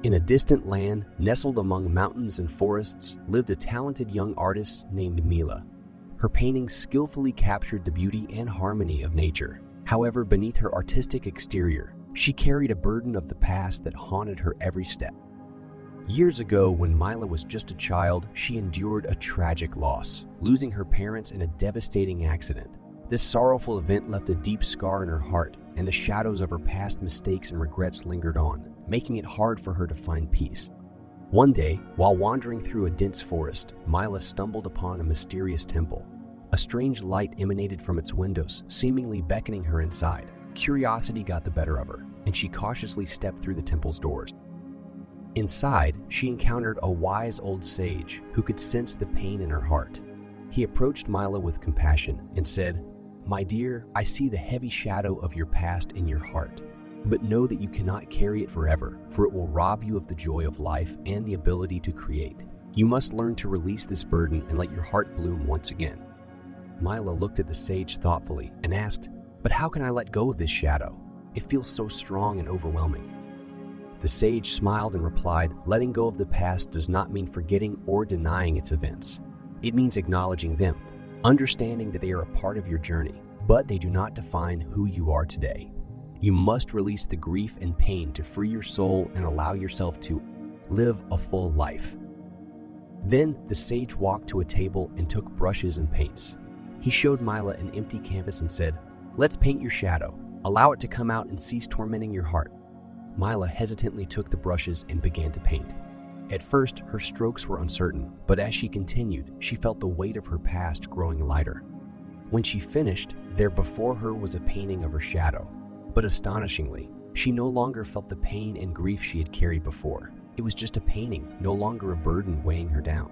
In a distant land, nestled among mountains and forests, lived a talented young artist named Mila. Her paintings skillfully captured the beauty and harmony of nature. However, beneath her artistic exterior, she carried a burden of the past that haunted her every step. Years ago, when Mila was just a child, she endured a tragic loss, losing her parents in a devastating accident. This sorrowful event left a deep scar in her heart, and the shadows of her past mistakes and regrets lingered on, making it hard for her to find peace. One day, while wandering through a dense forest, Mila stumbled upon a mysterious temple. A strange light emanated from its windows, seemingly beckoning her inside. Curiosity got the better of her, and she cautiously stepped through the temple's doors. Inside, she encountered a wise old sage who could sense the pain in her heart. He approached Mila with compassion and said, "My dear, I see the heavy shadow of your past in your heart. But know that you cannot carry it forever, for it will rob you of the joy of life and the ability to create. You must learn to release this burden and let your heart bloom once again." Mila looked at the sage thoughtfully and asked, "But how can I let go of this shadow? It feels so strong and overwhelming." The sage smiled and replied, "Letting go of the past does not mean forgetting or denying its events. It means acknowledging them, understanding that they are a part of your journey, but they do not define who you are today. You must release the grief and pain to free your soul and allow yourself to live a full life." Then the sage walked to a table and took brushes and paints. He showed Mila an empty canvas and said, "Let's paint your shadow. Allow it to come out and cease tormenting your heart." Mila hesitantly took the brushes and began to paint. At first, her strokes were uncertain, but as she continued, she felt the weight of her past growing lighter. When she finished, there before her was a painting of her shadow. But astonishingly, she no longer felt the pain and grief she had carried before. It was just a painting, no longer a burden weighing her down.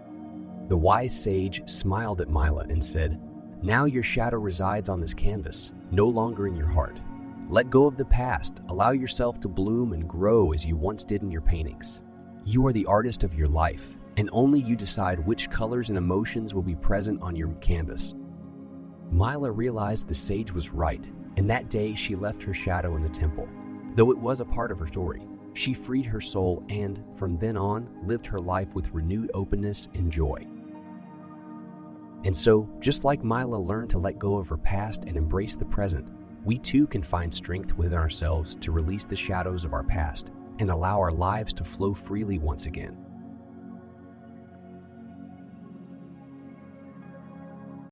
The wise sage smiled at Mila and said, "Now your shadow resides on this canvas, no longer in your heart. Let go of the past, allow yourself to bloom and grow as you once did in your paintings. You are the artist of your life, and only you decide which colors and emotions will be present on your canvas." Mila realized the sage was right, and that day she left her shadow in the temple. Though it was a part of her story, she freed her soul and, from then on, lived her life with renewed openness and joy. And so, just like Mila learned to let go of her past and embrace the present, we too can find strength within ourselves to release the shadows of our past and allow our lives to flow freely once again.